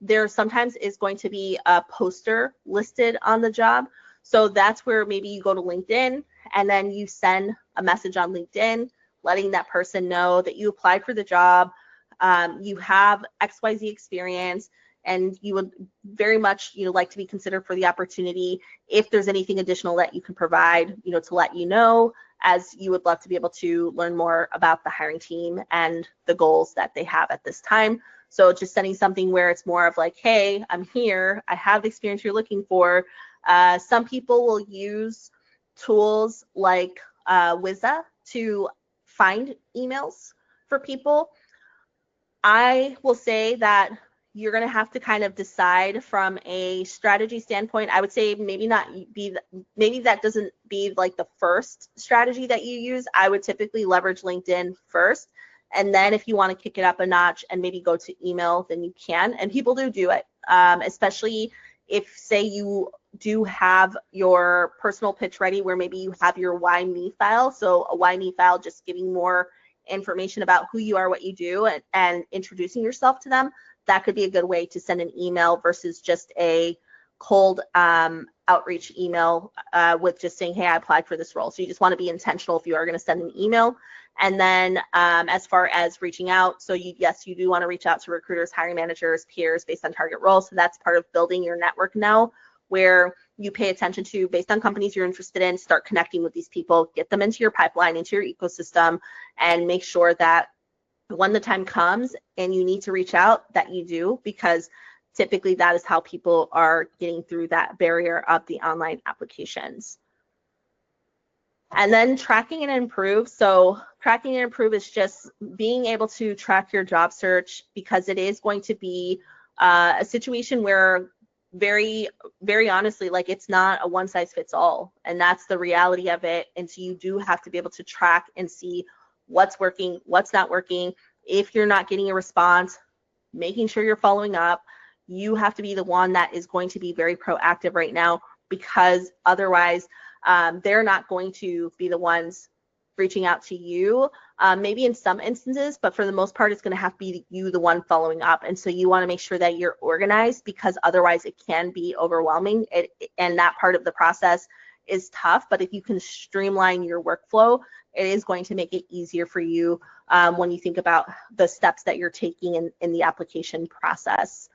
there sometimes is going to be a poster listed on the job. So that's where maybe you go to LinkedIn and then you send a message on LinkedIn letting that person know that you applied for the job, you have XYZ experience, and you would very much like to be considered for the opportunity. If there's anything additional that you can provide, to let you know, as you would love to be able to learn more about the hiring team and the goals that they have at this time. So just sending something where it's more of like, hey, I'm here, I have the experience you're looking for. Some people will use tools like Wizza to find emails for people. I will say that you're going to have to kind of decide from a strategy standpoint. I would say maybe that doesn't be like the first strategy that you use. I would typically leverage LinkedIn first. And then if you want to kick it up a notch and maybe go to email, then you can. And people do it, especially if, say, you do have your personal pitch ready where maybe you have your why me file. So a why me file, just giving more information about who you are, what you do, and introducing yourself to them. That could be a good way to send an email versus just a cold outreach email with just saying, hey, I applied for this role. So you just want to be intentional if you are going to send an email. And then as far as reaching out, so yes, you do want to reach out to recruiters, hiring managers, peers based on target roles. So that's part of building your network now, where you pay attention to, based on companies you're interested in, start connecting with these people, get them into your pipeline, into your ecosystem, and make sure that when the time comes and you need to reach out, that you do, because typically that is how people are getting through that barrier of the online applications. And then tracking and improve. So tracking and improve is just being able to track your job search, because it is going to be a situation where very, very honestly, like, it's not a one size fits all, and that's the reality of it. And so you do have to be able to track and see what's working, what's not working. If you're not getting a response, making sure you're following up. You have to be the one that is going to be very proactive right now, because otherwise they're not going to be the ones reaching out to you, maybe in some instances, but for the most part, it's going to have to be you, the one following up. And so you want to make sure that you're organized, because otherwise it can be overwhelming. And that part of the process is tough, but if you can streamline your workflow, it is going to make it easier for you when you think about the steps that you're taking in the application process.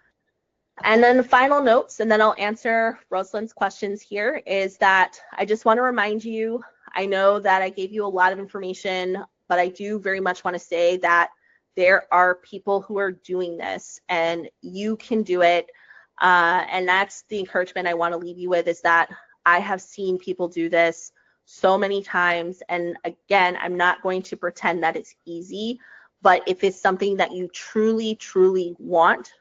And then the final notes, and then I'll answer Rosalind's questions here, is that I just want to remind you, I know that I gave you a lot of information, but I do very much want to say that there are people who are doing this, and you can do it. And that's the encouragement I want to leave you with, is that I have seen people do this so many times. And again, I'm not going to pretend that it's easy, but if it's something that you truly, truly want,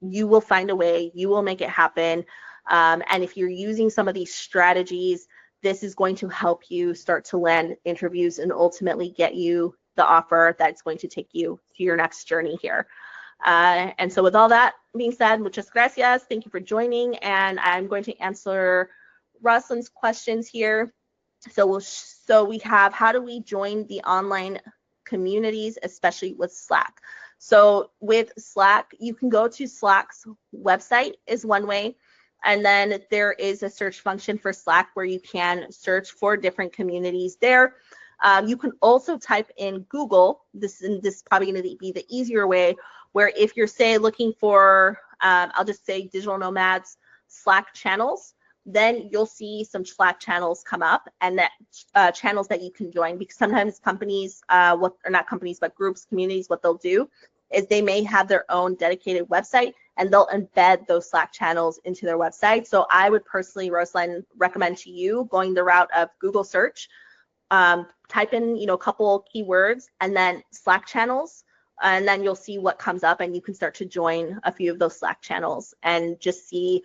you will find a way, you will make it happen. And if you're using some of these strategies, this is going to help you start to land interviews and ultimately get you the offer that's going to take you to your next journey here. And so with all that being said, muchas gracias. Thank you for joining. And I'm going to answer Rosalind's questions here. So we have, how do we join the online communities, especially with Slack? So with Slack, you can go to Slack's website is one way. And then there is a search function for Slack where you can search for different communities there. You can also type in Google. This is probably going to be the easier way, where if you're, say, looking for, I'll just say digital nomads Slack channels, then you'll see some Slack channels come up, and that channels that you can join, because sometimes companies, or not companies, but groups, communities, what they'll do is they may have their own dedicated website, and they'll embed those Slack channels into their website. So I would personally, Rosalind, recommend to you going the route of Google search, type in, a couple keywords, and then Slack channels, and then you'll see what comes up, and you can start to join a few of those Slack channels and just see.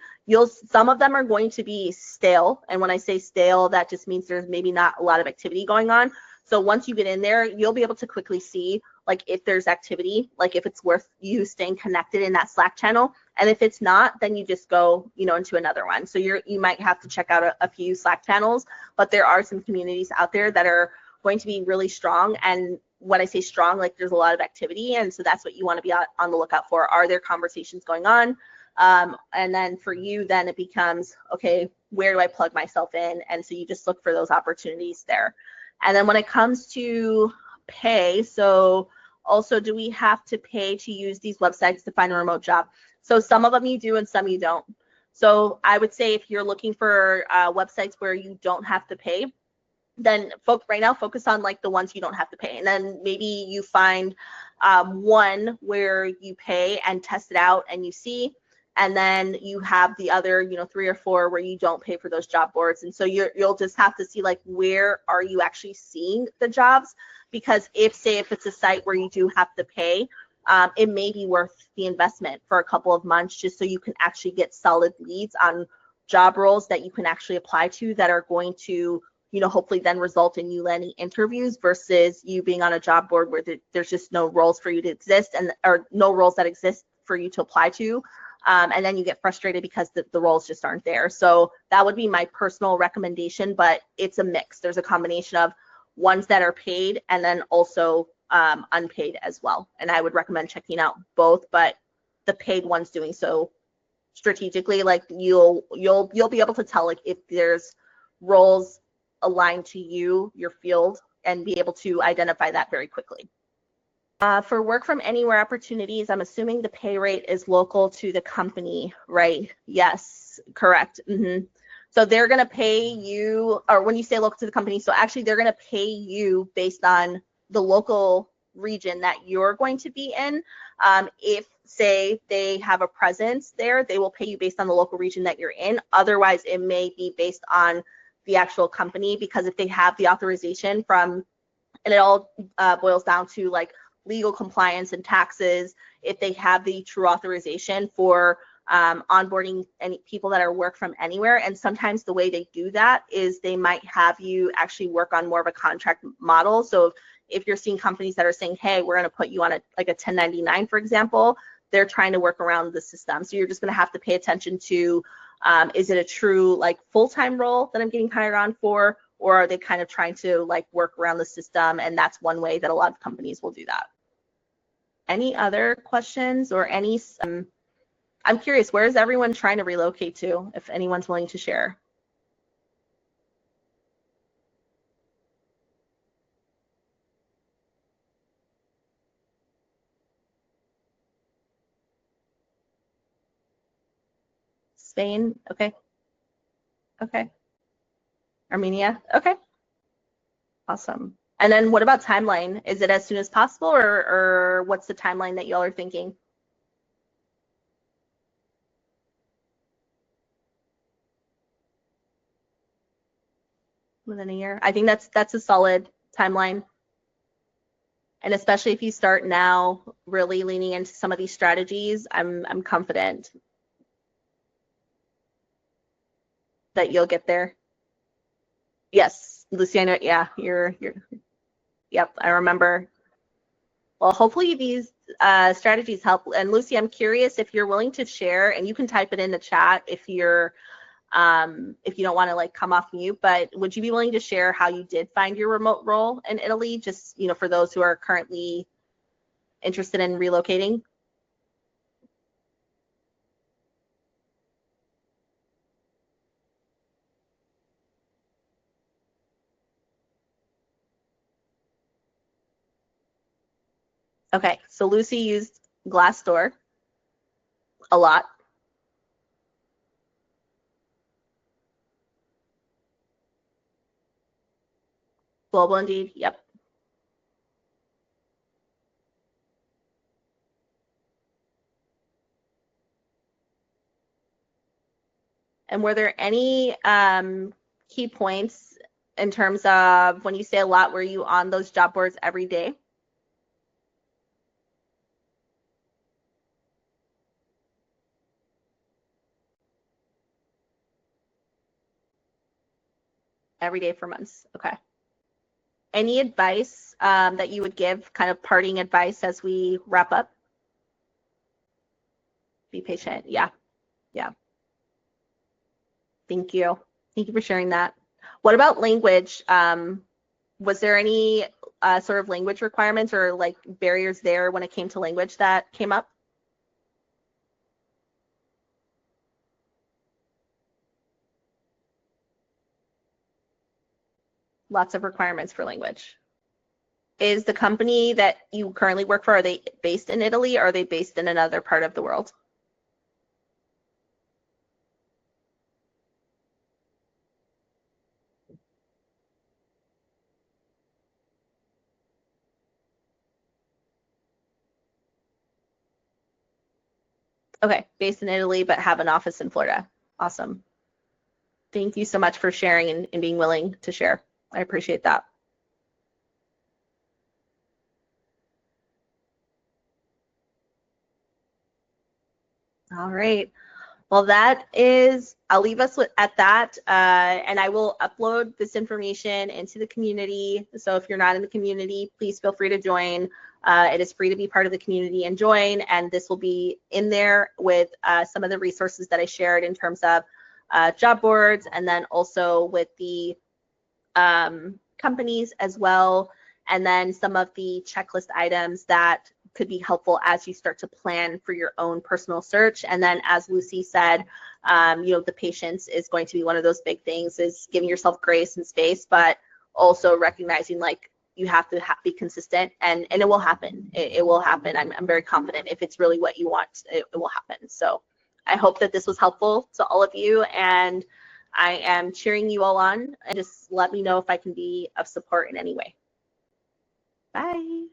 Some of them are going to be stale, and when I say stale, that just means there's maybe not a lot of activity going on. So once you get in there, you'll be able to quickly see, like, if there's activity, like if it's worth you staying connected in that Slack channel. And if it's not, then you just go, into another one. So you might have to check out a few Slack channels, but there are some communities out there that are going to be really strong. And when I say strong, like there's a lot of activity. And so that's what you want to be on the lookout for. Are there conversations going on? And then for you, then it becomes, okay, where do I plug myself in? And so you just look for those opportunities there. And then when it comes to pay, so also, do we have to pay to use these websites to find a remote job? So some of them you do and some you don't. So I would say if you're looking for websites where you don't have to pay, then right now focus on like the ones you don't have to pay. And then maybe you find one where you pay and test it out and you see, and then you have the other, 3 or 4 where you don't pay for those job boards. And so you'll just have to see like, where are you actually seeing the jobs? Because if it's a site where you do have to pay, it may be worth the investment for a couple of months just so you can actually get solid leads on job roles that you can actually apply to that are going to, hopefully then result in you landing interviews versus you being on a job board where there's just no roles for you to exist or no roles that exist for you to apply to. And then you get frustrated because the roles just aren't there. So that would be my personal recommendation, but it's a mix. There's a combination of ones that are paid and then also unpaid as well. And I would recommend checking out both, but the paid ones doing so strategically, like you'll be able to tell like if there's roles aligned to your field, and be able to identify that very quickly. For work from anywhere opportunities, I'm assuming the pay rate is local to the company, right? Yes, correct. So they're going to pay you, or when you say local to the company, so actually they're going to pay you based on the local region that you're going to be in. If, say, they have a presence there, they will pay you based on the local region that you're in. Otherwise, it may be based on the actual company, because if they have the authorization from, and it all boils down to like legal compliance and taxes, if they have the true authorization for onboarding any people that are work from anywhere. And sometimes the way they do that is they might have you actually work on more of a contract model. So if you're seeing companies that are saying, hey, we're going to put you on a 1099, for example, they're trying to work around the system. So you're just going to have to pay attention to, is it a true like full-time role that I'm getting hired on for, or are they kind of trying to like work around the system? And that's one way that a lot of companies will do that. Any other questions or any, I'm curious, where is everyone trying to relocate to, if anyone's willing to share? Spain, okay. Okay. Armenia, okay. Awesome. And then what about timeline? Is it as soon as possible, or what's the timeline that y'all are thinking? Within a year? I think that's a solid timeline. And especially if you start now really leaning into some of these strategies, I'm confident that you'll get there. Yes, Luciana, yeah, yep, I remember. Well, hopefully these strategies help. And Lucy, I'm curious if you're willing to share, and you can type it in the chat if you don't want to like come off mute, but would you be willing to share how you did find your remote role in Italy, just, for those who are currently interested in relocating? Okay, so Lucy used Glassdoor a lot. Global Indeed, yep. And were there any key points in terms of, when you say a lot, were you on those job boards every day? Every day for months, okay. Any advice that you would give, kind of parting advice as we wrap up? Be patient. Yeah. Yeah. Thank you. Thank you for sharing that. What about language? Was there any sort of language requirements or like barriers there when it came to language that came up? Lots of requirements for language. Is the company that you currently work for, are they based in Italy or are they based in another part of the world? Okay, based in Italy, but have an office in Florida. Awesome. Thank you so much for sharing and being willing to share. I appreciate that. All right. Well, I'll leave us at that, and I will upload this information into the community. So if you're not in the community, please feel free to join. It is free to be part of the community and join, and this will be in there with some of the resources that I shared in terms of job boards, and then also with the companies as well, and then some of the checklist items that could be helpful as you start to plan for your own personal search. And then, as Lucy said, the patience is going to be one of those big things, is giving yourself grace and space, but also recognizing like you have to be consistent, and it will happen. It will happen. I'm very confident if it's really what you want, it will happen. So I hope that this was helpful to all of you, and I am cheering you all on, and just let me know if I can be of support in any way. Bye.